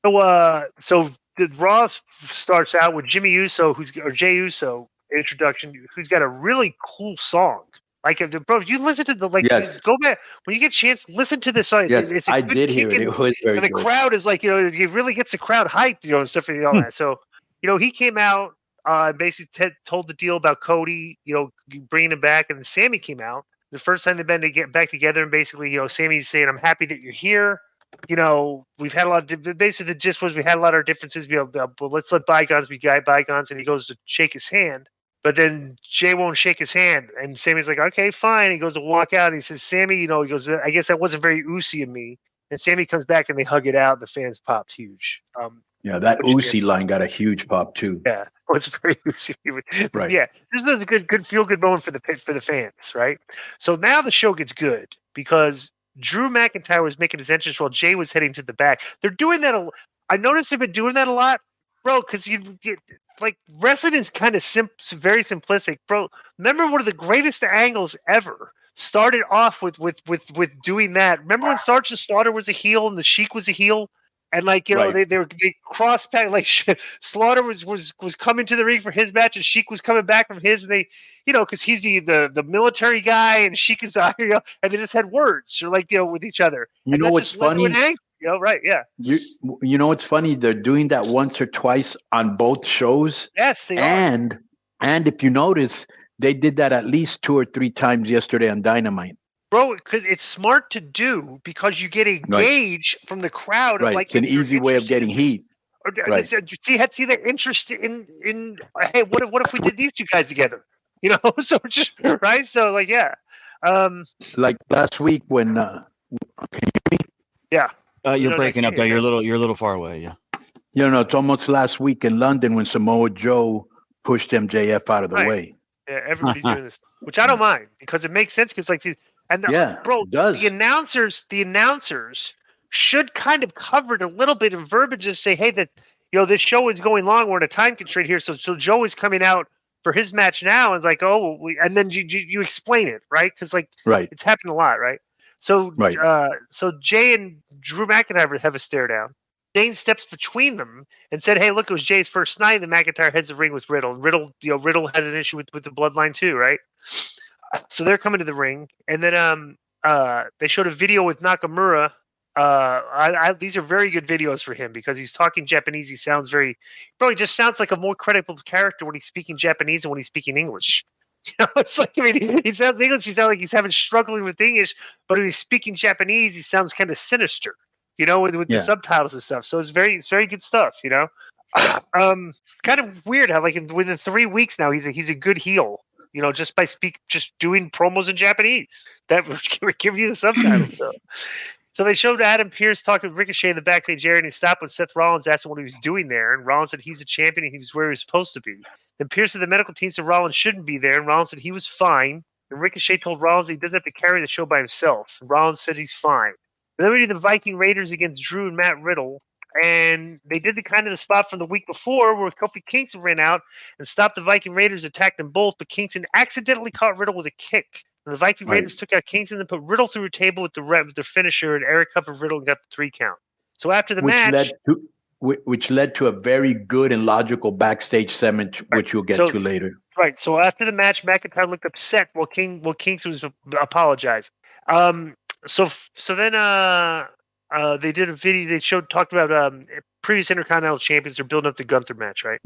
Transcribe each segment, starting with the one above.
So the Raw starts out with Jay Uso introduction, who's got a really cool song. Like, bro, you listen to Yes, go back when you get a chance, listen to this song. yes, It's a I good did hear kick, it. It was very and the good. crowd is like, it really gets the crowd hyped, and stuff and all that. So, he came out, basically told the deal about Cody, bringing him back, and then Sami came out. The first time they've been to get back together, and basically, Sami's saying, "I'm happy that you're here." We've had a lot of basically the gist was we had a lot of differences. But let's let bygones be bygones. And he goes to shake his hand, but then Jay won't shake his hand, and Sammy's like, okay, fine. He goes to walk out. And he says, Sammy, he goes, I guess that wasn't very Usi of me. And Sammy comes back and they hug it out. And the fans popped huge. Yeah, that Which Uzi line got a huge pop too. yeah, it's very Usi. Right. Yeah, this is a good feel good moment for the fans, right? So now the show gets good because Drew McIntyre was making his entrance while Jay was heading to the back. They're doing that. I noticed they've been doing that a lot, bro. Because you like wrestling is kind of very simplistic, bro. Remember one of the greatest angles ever started off with doing that. Remember when Sergeant Slaughter was a heel and the Sheik was a heel, and Right. they cross pack like Slaughter was coming to the ring for his match and Sheik was coming back from his, and they because he's the military guy and Sheik is and they just had words or with each other. You know what's funny? Right? Yeah. You know what's funny? They're doing that once or twice on both shows, Yes, they are. and if you notice, they did that at least 2 or 3 times yesterday on Dynamite. Bro, because it's smart to do because you get engaged from the crowd. Right. Like It's an easy way of getting heat. Right. See the interest in hey, what if we did these two guys together? So just right. So yeah. Like last week when Yeah. You're breaking up though. You're a little far away. Yeah. It's almost last week in London when Samoa Joe pushed MJF out of the way. Yeah, everybody's doing this, which I don't mind because it makes sense. Because bro, the announcers should kind of cover it a little bit in verbiage and say, hey, that this show is going long. We're in a time constraint here, so Joe is coming out for his match now, and it's like, and then you explain it, right? Because it's happened a lot, right? So so Jay and Drew McIntyre have a stare down. Zayn steps between them and said, "Hey, look, it was Jay's first night." And McIntyre heads the ring with Riddle. And Riddle had an issue with the Bloodline too, right? So they're coming to the ring, and then they showed a video with Nakamura. These are very good videos for him because he's talking Japanese. He just sounds like a more credible character when he's speaking Japanese than when he's speaking English. It's like, he sounds English. He sounds like he's struggling with English, but when he's speaking Japanese, he sounds kind of sinister. With the subtitles and stuff. So it's very good stuff. It's kind of weird how within 3 weeks now he's a good heel. Just by just doing promos in Japanese that would give you the subtitles. So they showed Adam Pearce talking with Ricochet in the backstage area, and he stopped when Seth Rollins asked him what he was doing there, and Rollins said he's a champion and he was where he was supposed to be. Then Pearce said the medical team said Rollins shouldn't be there, and Rollins said he was fine. And Ricochet told Rollins that he doesn't have to carry the show by himself. And Rollins said he's fine. And then we did the Viking Raiders against Drew and Matt Riddle, and they did the spot from the week before where Kofi Kingston ran out and stopped the Viking Raiders, attacked them both, but Kingston accidentally caught Riddle with a kick. And the Viking Raiders took out Kingston and put Riddle through a table with their finisher, and Eric covered Riddle and got the 3 count. So after the match, which led to a very good and logical backstage segment, which we'll get to later. Right. So after the match, McIntyre looked upset while Kingston was apologizing. So then they did a video. They talked about previous Intercontinental champions. They're building up the Gunther match, right?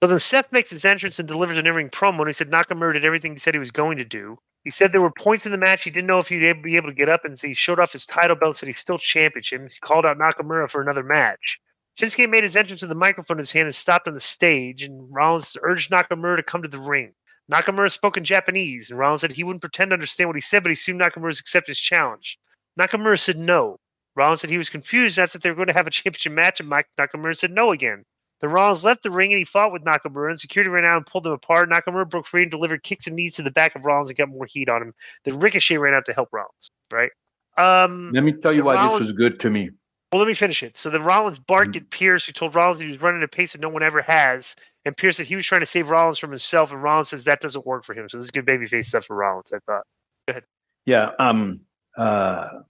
So then Seth makes his entrance and delivers an in-ring promo. And he said Nakamura did everything he said he was going to do. He said there were points in the match he didn't know if he'd be able to get up, and so he showed off his title belt and said he's still champion. He called out Nakamura for another match. Shinsuke made his entrance with the microphone in his hand and stopped on the stage, and Rollins urged Nakamura to come to the ring. Nakamura spoke in Japanese, and Rollins said he wouldn't pretend to understand what he said, but he assumed Nakamura would accept his challenge. Nakamura said no. Rollins said he was confused, asked if they were going to have a championship match, and Nakamura said no again. Then Rollins left the ring and he fought with Nakamura, and security ran out and pulled them apart. Nakamura broke free and delivered kicks and knees to the back of Rollins and got more heat on him. Then Ricochet ran out to help Rollins, right? Let me tell you why this was good to me. Well, let me finish it. So then Rollins barked at Pearce, who told Rollins he was running a pace that no one ever has. And Pearce said he was trying to save Rollins from himself, and Rollins says that doesn't work for him. So this is good babyface stuff for Rollins, I thought. Go ahead. Yeah.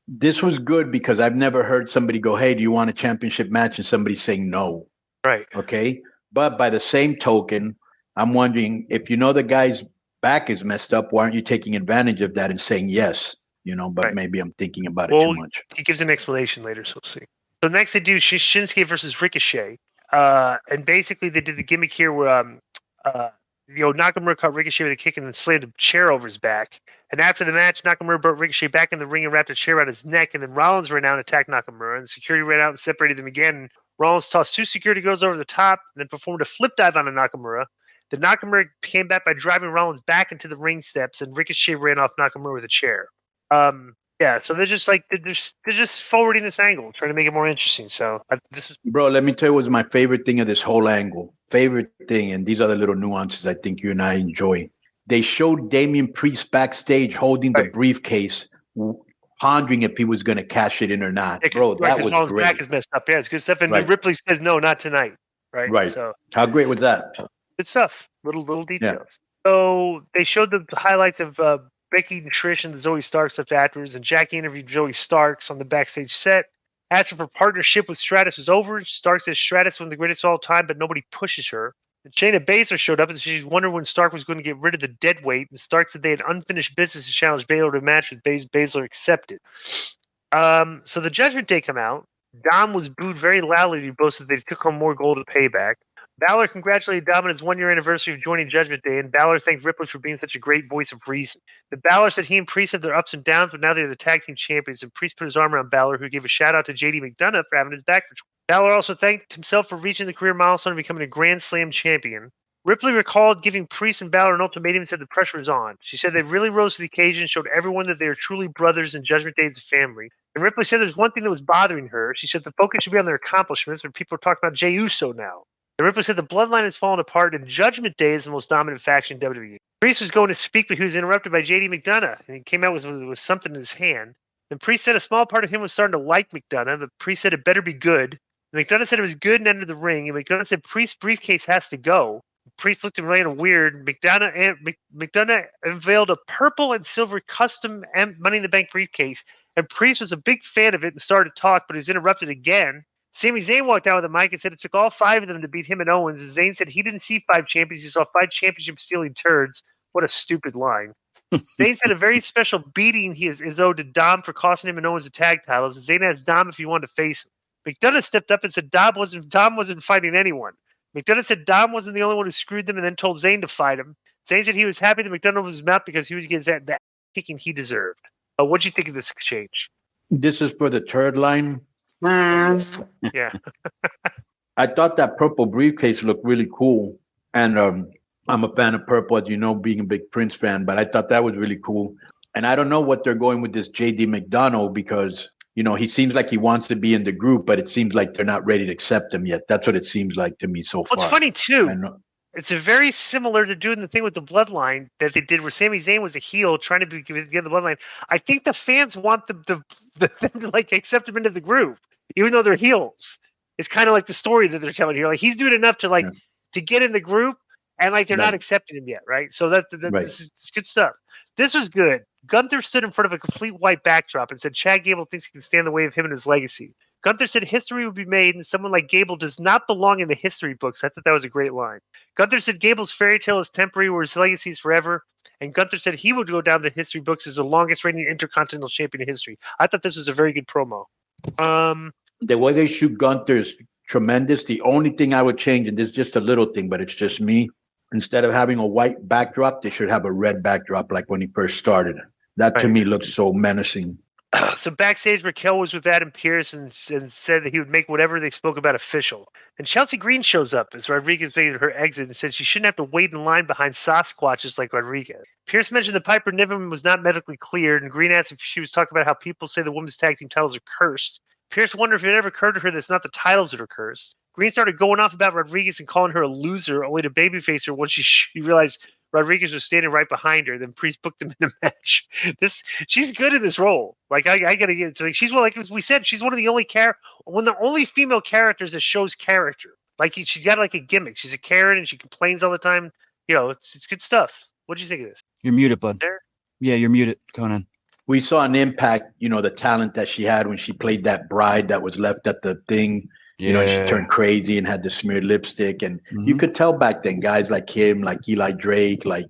This was good because I've never heard somebody go, "Hey, do you want a championship match?" and somebody saying no. Right. Okay. But by the same token, I'm wondering if you know the guy's back is messed up, why aren't you taking advantage of that and saying yes? But maybe I'm thinking about it too much. He gives an explanation later, so we'll see. So next they do Shinsuke versus Ricochet. And basically they did the gimmick here where Nakamura caught Ricochet with a kick and then slammed a chair over his back. And after the match, Nakamura brought Ricochet back in the ring and wrapped a chair around his neck. And then Rollins ran out and attacked Nakamura. And security ran out and separated them again. Rollins tossed 2 security girls over the top and then performed a flip dive on Nakamura. Then Nakamura came back by driving Rollins back into the ring steps, and Ricochet ran off Nakamura with a chair. So they're just they're just forwarding this angle, trying to make it more interesting. So bro, let me tell you what's my favorite thing of this whole angle. Favorite thing, and these are the little nuances I think you and I enjoy. They showed Damian Priest backstage holding the briefcase, pondering if he was going to cash it in or not. Yeah, bro, that was Rollins' great. Back is messed up. Yeah, it's good stuff. And Ripley says no, not tonight. Right. So how great was that? Good stuff. Little details. Yeah. So they showed the highlights of Becky and Trish and the Zoe Starks stuff afterwards, and Jackie interviewed Zoe Starks on the backstage set. Asking for partnership with Stratus was over. Starks says Stratus was the greatest of all time, but nobody pushes her. And Shayna Baszler showed up and she wondered when Stark was going to get rid of the dead weight. And Stark said they had unfinished business to challenge Baszler to a match with Baszler accepted. So the Judgment Day come out. Dom was booed very loudly. He boasted they took home more gold at Payback. Balor congratulated Dom on his 1-year anniversary of joining Judgment Day, and Balor thanked Ripley for being such a great voice of reason. The Balor said he and Priest had their ups and downs, but now they're the tag team champions, and Priest put his arm around Balor, who gave a shout-out to JD McDonagh for having his back for 20. Balor also thanked himself for reaching the career milestone of becoming a Grand Slam champion. Ripley recalled giving Priest and Balor an ultimatum and said the pressure was on. She said they really rose to the occasion and showed everyone that they are truly brothers and Judgment Day is a family. And Ripley said there's one thing that was bothering her. She said the focus should be on their accomplishments, but people are talking about Jey Uso now. And Ripley said the Bloodline has fallen apart and Judgment Day is the most dominant faction in WWE. Priest was going to speak, but he was interrupted by JD McDonagh, and he came out with something in his hand. And Priest said a small part of him was starting to like McDonagh, but Priest said it better be good. And McDonagh said it was good and entered the ring, and McDonagh said Priest's briefcase has to go. Priest looked at him really weird. McDonagh unveiled a purple and silver custom Money in the Bank briefcase, and Priest was a big fan of it and started to talk, but he was interrupted again. Sami Zayn walked out with a mic and said it took all 5 of them to beat him and Owens. And Zayn said he didn't see 5 champions. He saw 5 championship-stealing turds. What a stupid line. Zayn said a very special beating is owed to Dom for costing him and Owens the tag titles. Zayn asked Dom if he wanted to face him. McDonagh stepped up and said Dom wasn't fighting anyone. McDonagh said Dom wasn't the only one who screwed them and then told Zayn to fight him. Zayn said he was happy that McDonagh was his mouth because he was getting that kicking he deserved. What do you think of this exchange? This is for the turd line. Yeah. I thought that purple briefcase looked really cool. And I'm a fan of purple, as you know, being a big Prince fan, but I thought that was really cool. And I don't know what they're going with this JD McDonagh because, he seems like he wants to be in the group, but it seems like they're not ready to accept him yet. That's what it seems like to me so far. What's funny, too, it's a very similar to doing the thing with the Bloodline that they did where Sami Zayn was a heel trying to get the Bloodline. I think the fans want them to accept him into the group, even though they're heels. It's kind of like the story that they're telling here. Like he's doing enough to to get in the group, and they're not accepting him yet, right? So this is good stuff. This was good. Gunther stood in front of a complete white backdrop and said Chad Gable thinks he can stand in the way of him and his legacy. Gunther said history would be made, and someone like Gable does not belong in the history books. I thought that was a great line. Gunther said Gable's fairy tale is temporary, where his legacy is forever. And Gunther said he would go down the history books as the longest reigning intercontinental champion in history. I thought this was a very good promo. The way they shoot Gunther is tremendous. The only thing I would change, and this is just a little thing, but it's just me, instead of having a white backdrop, they should have a red backdrop like when he first started. That to me looks so menacing. So backstage, Raquel was with Adam Pearce and said that he would make whatever they spoke about official. And Chelsea Green shows up as Rodriguez made her exit and said she shouldn't have to wait in line behind Sasquatches like Rodriguez. Pearce mentioned that Piper Niven was not medically cleared, and Green asked if she was talking about how people say the women's tag team titles are cursed. Pearce wondered if it ever occurred to her that it's not the titles that are cursed. Green started going off about Rodriguez and calling her a loser, only to babyface her once she realized Rodriguez was standing right behind her. Then Priest booked them in a match. She's good in this role. Like I gotta get to, she's like we said, she's one of the only female characters that shows character. Like she's got like a gimmick. She's a Karen and she complains all the time. It's good stuff. What do you think of this? You're muted, bud. There? Yeah, you're muted, Konnan. we saw an impact, the talent that she had when she played that bride that was left at the thing. Yeah. She turned crazy and had the smeared lipstick. And you could tell back then, guys like him, like Eli Drake, like,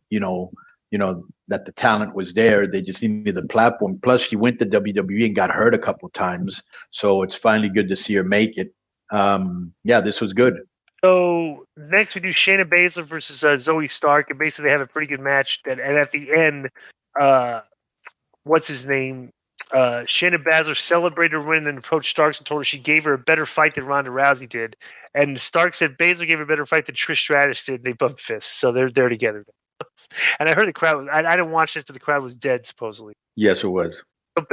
that the talent was there. They just needed the platform. Plus, she went to WWE and got hurt a couple times. So it's finally good to see her make it. This was good. So next we do Shayna Baszler versus Zoe Stark, and basically they have a pretty good match. And at the end, what's his name? Shayna Baszler celebrated her win and approached Starks and told her she gave her a better fight than Ronda Rousey did. And Stark said Baszler gave her a better fight than Trish Stratus did. And they bumped fists, so they're together. And I heard the crowd. I didn't watch this, but the crowd was dead supposedly. Yes, it was.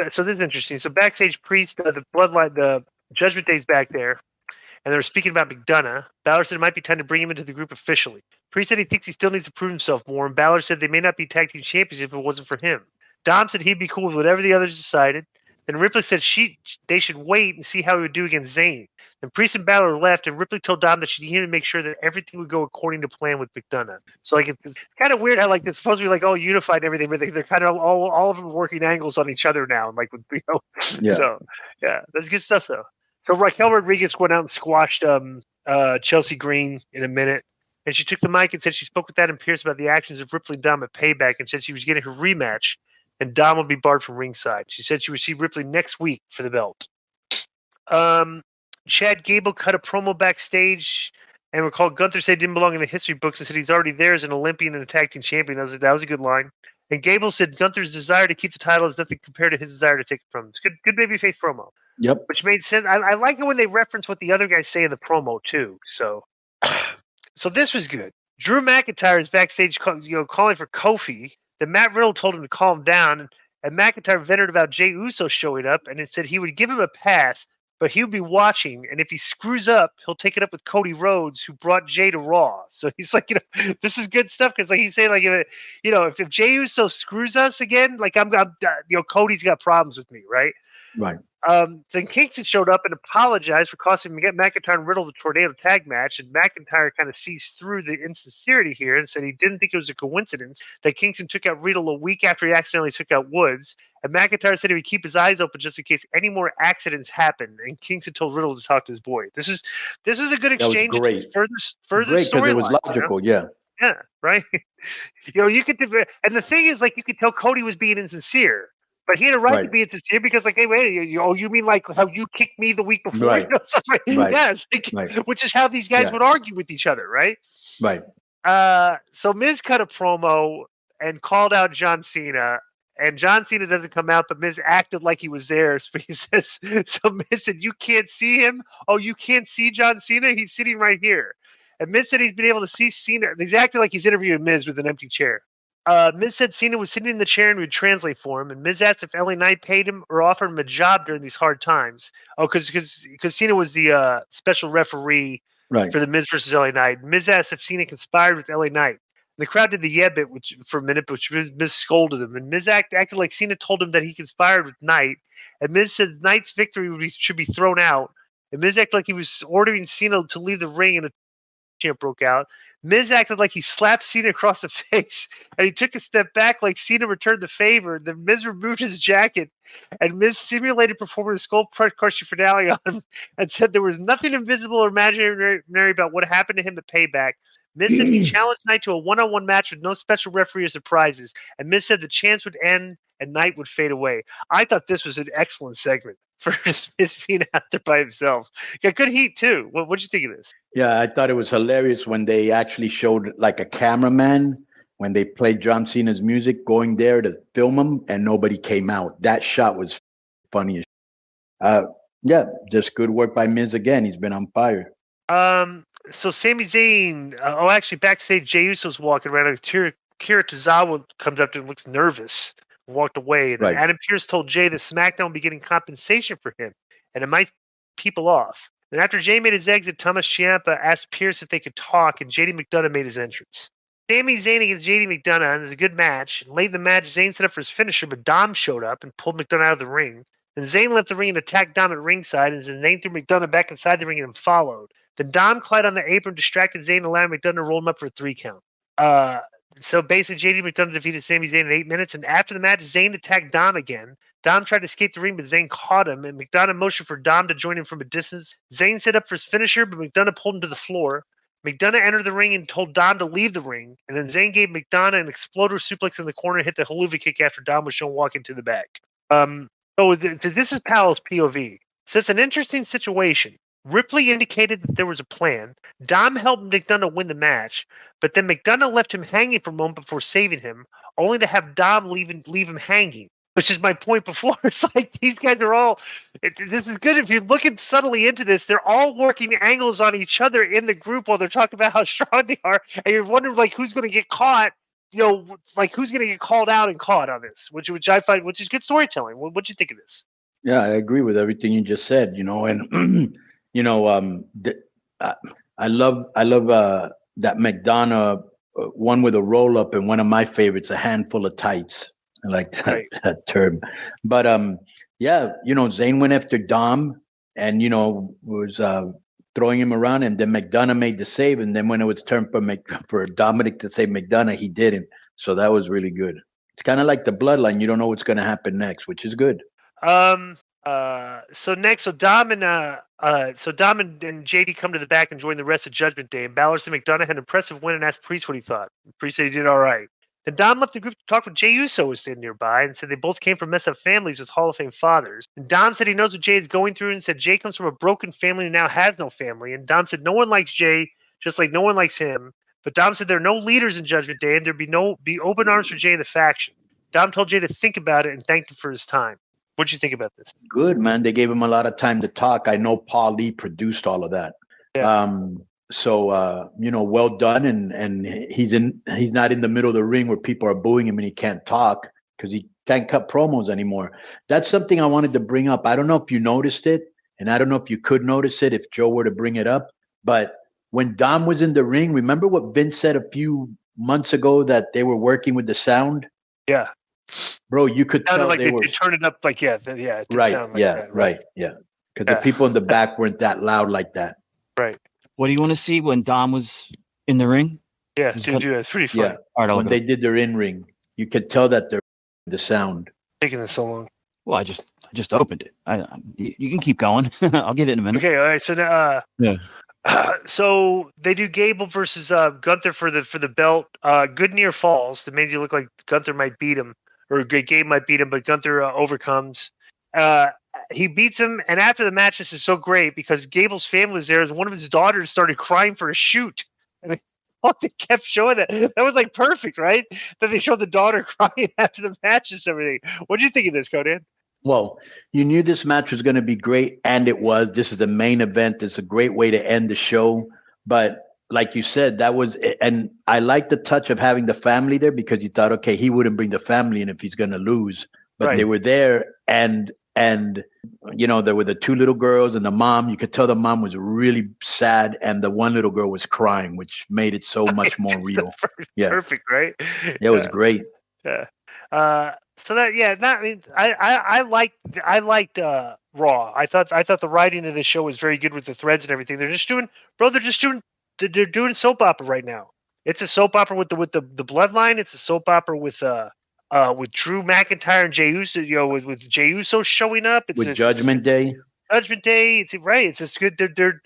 So this is interesting. So backstage, Priest, the Bloodline, the Judgment Day's back there. And they were speaking about McDonagh. Baszler said it might be time to bring him into the group officially. Priest said he thinks he still needs to prove himself more, and Baszler said they may not be tag team champions if it wasn't for him. Dom said he'd be cool with whatever the others decided. Then Ripley said they should wait and see how he would do against Zayn. Then Priest and Baszler left, and Ripley told Dom that she needed to make sure that everything would go according to plan with McDonagh. So it's kind of weird how they're supposed to be all unified and everything, but they're kind of all of them working angles on each other now, Yeah. So that's good stuff though. So Raquel Rodriguez went out and squashed Chelsea Green in a minute. And she took the mic and said she spoke with Adam Pearce about the actions of Ripley and Dom at Payback and said she was getting her rematch and Dom would be barred from ringside. She said she would see Ripley next week for the belt. Chad Gable cut a promo backstage and recalled Gunther said he didn't belong in the history books and said he's already there as an Olympian and a tag team champion. That was a good line. And Gable said Gunther's desire to keep the title is nothing compared to his desire to take it from him. It's good babyface promo. Yep. Which made sense. I like it when they reference what the other guys say in the promo too. So this was good. Drew McIntyre is backstage, calling for Kofi. Then Matt Riddle told him to calm down, and McIntyre vented about Jey Uso showing up, and it said he would give him a pass, but he would be watching, and if he screws up, he'll take it up with Cody Rhodes, who brought Jey to Raw. So he's like, this is good stuff because, he's saying, if Jey Uso screws us again, Cody's got problems with me, right? Right. Then Kingston showed up and apologized for costing McIntyre and Riddle the tornado tag match, and McIntyre kind of sees through the insincerity here and said he didn't think it was a coincidence that Kingston took out Riddle a week after he accidentally took out Woods, and McIntyre said he would keep his eyes open just in case any more accidents happen, and Kingston told Riddle to talk to his boy. This is a good exchange. That was great. Further great because it was logical, yeah. Yeah, right. You could, and the thing is, you could tell Cody was being insincere. But he had a right to be insincere because, hey, wait, you mean how you kicked me the week before? Right. Right. Yes, which is how these guys would argue with each other, right? Right. So Miz cut a promo and called out John Cena, and John Cena doesn't come out, but Miz acted like he was there. So he says, so Miz said, you can't see him? Oh, you can't see John Cena? He's sitting right here. And Miz said he's been able to see Cena. He's acting like he's interviewing Miz with an empty chair. Miz said Cena was sitting in the chair and would translate for him, and Miz asked if LA Knight paid him or offered him a job during these hard times. Oh, because Cena was the special referee for the Miz versus LA Knight. Miz asked if Cena conspired with LA Knight. And the crowd did the yeah bit for a minute, which Miz scolded him. And Miz acted like Cena told him that he conspired with Knight. And Miz said Knight's victory should be thrown out. And Miz acted like he was ordering Cena to leave the ring, and a chant broke out. Miz acted like he slapped Cena across the face, and he took a step back like Cena returned the favor. Then Miz removed his jacket, and Miz simulated performing a skull crushing finale on him and said there was nothing invisible or imaginary about what happened to him at Payback. Miz said he challenged Knight to a one-on-one match with no special referee or surprises, and Miz said the chance would end and Knight would fade away. I thought this was an excellent segment for Miz being out there by himself. Got good heat, too. What'd you think of this? Yeah, I thought it was hilarious when they actually showed a cameraman when they played John Cena's music going there to film him and nobody came out. That shot was funny. Just good work by Miz again. He's been on fire. So Sami Zayn, actually backstage, Jey Uso's walking around. Kira Tozawa comes up to him and looks nervous and walked away. And Adam Pearce told Jey that SmackDown would be getting compensation for him, and it might people off. Then after Jey made his exit, Thomas Ciampa asked Pearce if they could talk, and JD McDonagh made his entrance. Sami Zayn against JD McDonagh, and it was a good match. Late in the match, Zayn set up for his finisher, but Dom showed up and pulled McDonagh out of the ring. Then Zayn left the ring and attacked Dom at ringside, and Zayn threw McDonagh back inside the ring and followed. Then Dom climbed on the apron, distracted Zayn, allowing McDonagh to roll him up for a 3 count. So basically, JD McDonagh defeated Sami Zayn in 8 minutes, and after the match, Zayn attacked Dom again. Dom tried to escape the ring, but Zayn caught him, and McDonagh motioned for Dom to join him from a distance. Zayn set up for his finisher, but McDonagh pulled him to the floor. McDonagh entered the ring and told Dom to leave the ring, and then Zayn gave McDonagh an exploder suplex in the corner and hit the haluva kick after Dom was shown walking to the back. So this is Powell's POV. So it's an interesting situation. Ripley indicated that there was a plan. Dom helped McDonagh win the match, but then McDonagh left him hanging for a moment before saving him, only to have Dom leave him hanging. Which is my point before. It's like these guys are all. This is good if you're looking subtly into this. They're all working angles on each other in the group while they're talking about how strong they are, and you're wondering like who's going to get caught. Like who's going to get called out and caught on this, which I find is good storytelling. What do you think of this? Yeah, I agree with everything you just said. And I love that McDonagh one with a roll up, and one of my favorites, a handful of tights. I like that term. But Zayn went after Dom and was throwing him around, and then McDonagh made the save, and then when it was turn for Dominic to save McDonagh, he didn't. So that was really good. It's kind of like the Bloodline. You don't know what's going to happen next, which is good. So Dom and JD come to the back and join the rest of Judgment Day, and Baszler said McDonagh had an impressive win and asked Priest what he thought. Priest said he did all right. Then Dom left the group to talk with Jey Uso, who was sitting nearby, and said they both came from messed up families with Hall of Fame fathers. And Dom said he knows what Jey is going through, and said Jey comes from a broken family and now has no family. And Dom said no one likes Jey, just like no one likes him. But Dom said there are no leaders in Judgment Day, and there'd be open arms for Jey and the faction. Dom told Jey to think about it and thanked him for his time. What'd you think about this? Good, man. They gave him a lot of time to talk. I know Paul Lee produced all of that. Yeah. So well done, and he's not in the middle of the ring where people are booing him and he can't talk because he can't cut promos anymore. That's something I wanted to bring up. I don't know if you noticed it, and I don't know if you could notice it if Joe were to bring it up, but when Dom was in the ring, remember what Vince said a few months ago that they were working with the sound? Yeah. Bro, you could tell like they were turn it up like right, because the people in the back weren't that loud like that. Right. What do you want to see when Dom was in the ring? Yeah, it's pretty fun. Yeah, when they did their in-ring, you could tell that they're the sound. Taking this so long. Well, I just opened it. You can keep going. I'll get it in a minute. Okay, all right. So now, so they do Gable versus Gunther for the belt. Good near falls that made you look like Gunther might beat him, or Gable might beat him, but Gunther overcomes. He beats him, and after the match, this is so great because Gable's family was there as one of his daughters started crying for a shoot. And they kept showing that. That was like perfect, right? That they showed the daughter crying after the match and everything. What do you think of this, Konnan? Well, you knew this match was going to be great, and it was. This is the main event. It's a great way to end the show. But like you said, that was – and I like the touch of having the family there because you thought, okay, he wouldn't bring the family in if he's going to lose. But they were there, and there were the two little girls and the mom. You could tell the mom was really sad, and the one little girl was crying, which made it so much more real. Perfect, right? It was great. Yeah. So that I liked Raw. I thought the writing of the show was very good with the threads and everything. They're doing soap opera right now. It's a soap opera with the Bloodline. It's a soap opera with Drew McIntyre and Jey Uso, with Jey Uso showing up. It's Judgment Day. Judgment Day. It's right. It's just good. They're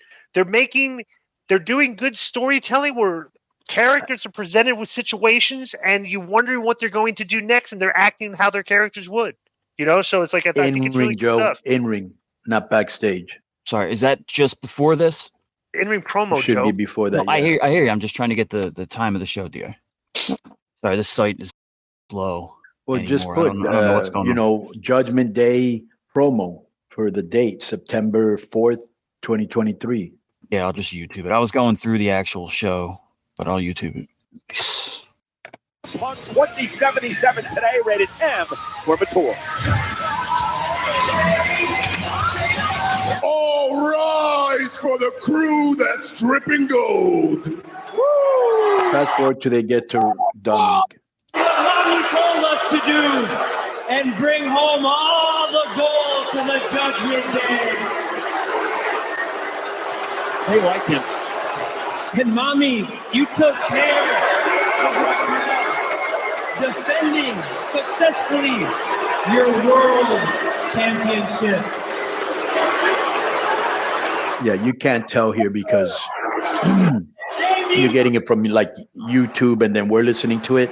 doing good storytelling where characters are presented with situations, and you wondering what they're going to do next, and they're acting how their characters would. So it's like I think it's really good stuff. In ring, not backstage. Sorry, is that just before this? In ring promo, should be before that. No, I hear you. I'm just trying to get the time of the show, dear. Sorry, this site is slow. Well, anymore. just put I don't know what's going on. Judgment Day promo for the date, September 4th, 2023. Yeah, I'll just YouTube it. I was going through the actual show, but I'll YouTube it. On 2077 today, rated M for mature. All rise for the crew that's dripping gold. Woo! Fast forward till they get to Dominic. What he told us to do and bring home all the gold to the Judgment Day. They liked him. And Mommy, you took care defending successfully your world championship. Yeah, you can't tell here because you're getting it from like YouTube and then we're listening to it.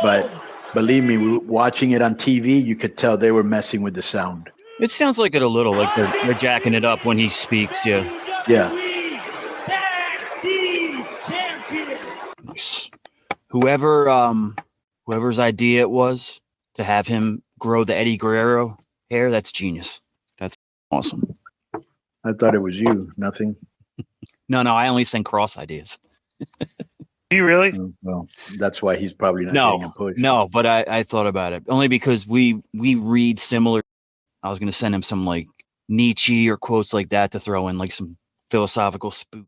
But believe me, watching it on TV, you could tell they were messing with the sound. It sounds like it a little, like they're jacking it up when he speaks, yeah. Yeah. Nice. Whoever's idea it was to have him grow the Eddie Guerrero hair, that's genius. That's awesome. I thought it was you. Nothing. No, I only send cross ideas. Do you really? Well, that's why he's probably not getting a push. No, but I thought about it only because we read similar. I was going to send him some like Nietzsche or quotes like that to throw in like some philosophical spook